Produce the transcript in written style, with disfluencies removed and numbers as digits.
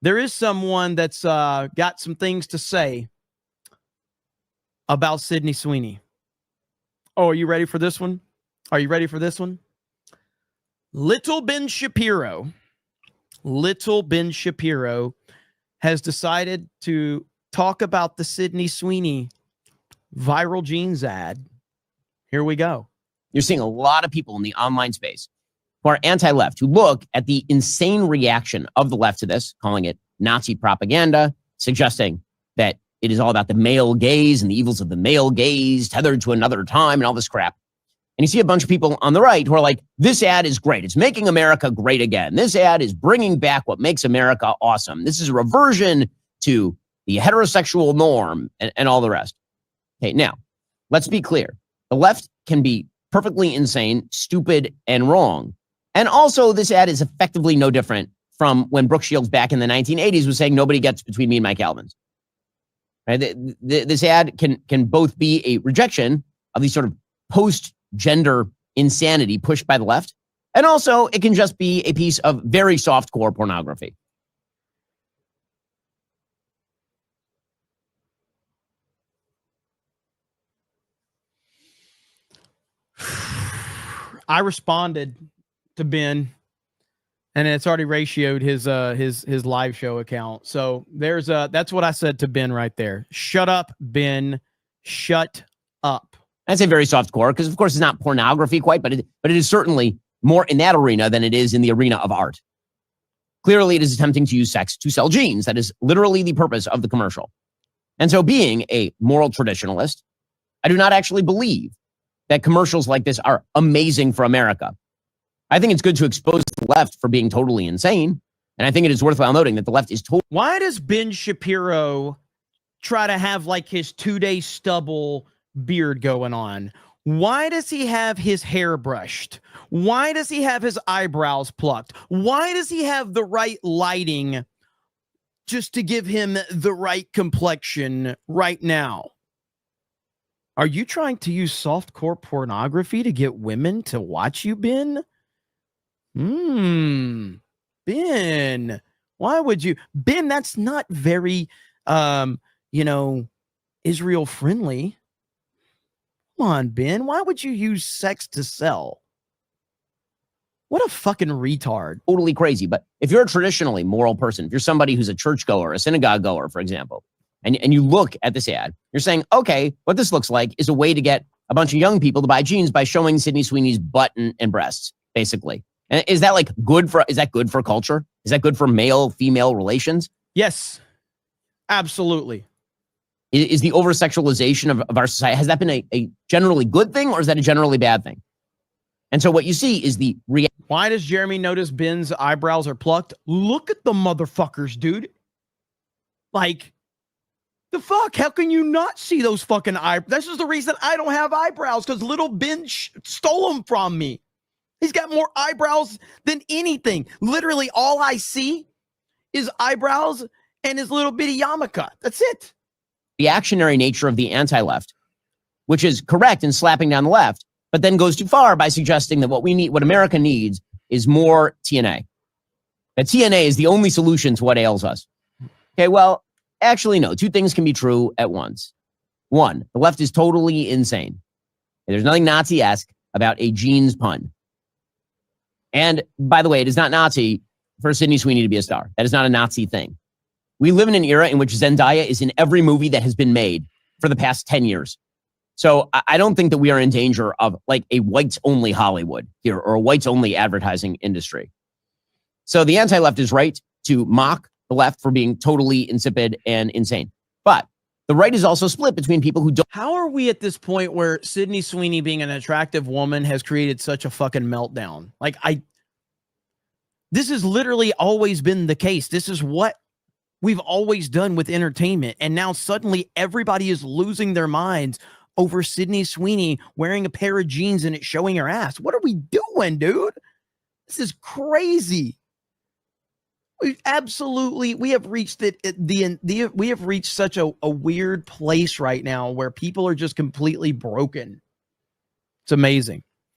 there is someone that's got some things to say about Sydney Sweeney. Oh, are you ready for this one? Are you ready for this one? Little Ben Shapiro has decided to talk about the Sydney Sweeney viral jeans ad. Here we go. You're seeing a lot of people in the online space who are anti-left, who look at the insane reaction of the left to this, calling it Nazi propaganda, suggesting that it is all about the male gaze and the evils of the male gaze tethered to another time and all this crap. And you see a bunch of people on the right who are like, this ad is great. It's making America great again. This ad is bringing back what makes America awesome. This is a reversion to the heterosexual norm and all the rest. Okay, now, let's be clear. The left can be perfectly insane, stupid, and wrong. And also, this ad is effectively no different from when Brooke Shields back in the 1980s was saying nobody gets between me and my Calvins. Right? This ad can both be a rejection of these sort of post-gender insanity pushed by the left, and also it can just be a piece of very soft-core pornography. I responded to Ben, and it's already ratioed his live show account. So that's what I said to Ben right there. Shut up, Ben. Shut up. I'd say very soft core because, of course, it's not pornography quite, but it is certainly more in that arena than it is in the arena of art. Clearly, it is attempting to use sex to sell jeans. That is literally the purpose of the commercial. And so, being a moral traditionalist, I do not actually believe that commercials like this are amazing for America. I think it's good to expose the left for being totally insane. And I think it is worthwhile noting that the left is totally... Why does Ben Shapiro try to have like his 2-day stubble beard going on? Why does he have his hair brushed? Why does he have his eyebrows plucked? Why does he have the right lighting just to give him the right complexion right now? Are you trying to use softcore pornography to get women to watch you, Ben? Ben, why would you? Ben, that's not very, Israel friendly. Come on, Ben. Why would you use sex to sell? What a fucking retard. Totally crazy. But if you're a traditionally moral person, if you're somebody who's a churchgoer, a synagogue goer, for example, and you look at this ad, you're saying, okay, what this looks like is a way to get a bunch of young people to buy jeans by showing Sydney Sweeney's butt and breasts, basically. And is that good for culture? Is that good for male-female relations? Yes, absolutely. Is the over-sexualization of our society, has that been a generally good thing, or is that a generally bad thing? And so what you see is the reaction. Why does Jeremy notice Ben's eyebrows are plucked? Look at the motherfuckers, dude. Like, the fuck? How can you not see those fucking eyebrows? This is the reason I don't have eyebrows, because little Ben stole them from me. He's got more eyebrows than anything. Literally, all I see is eyebrows and his little bitty yarmulke. That's it. Reactionary nature of the anti-left, which is correct in slapping down the left, but then goes too far by suggesting that what America needs is more TNA. That TNA is the only solution to what ails us. Okay, well, actually, no. Two things can be true at once. One, the left is totally insane. There's nothing Nazi-esque about a jeans pun. And by the way, it is not Nazi for Sydney Sweeney to be a star. That is not a Nazi thing. We live in an era in which Zendaya is in every movie that has been made for the past 10 years. So I don't think that we are in danger of like a whites-only Hollywood here or a whites-only advertising industry. So the anti-left is right to mock the left for being totally insipid and insane. But the right is also split between people who don't. How are we at this point where Sydney Sweeney being an attractive woman has created such a fucking meltdown? This has literally always been the case. This is what we've always done with entertainment. And now suddenly everybody is losing their minds over Sydney Sweeney wearing a pair of jeans and it showing her ass. What are we doing, dude? This is crazy. We have reached we have reached such a weird place right now where people are just completely broken. It's amazing.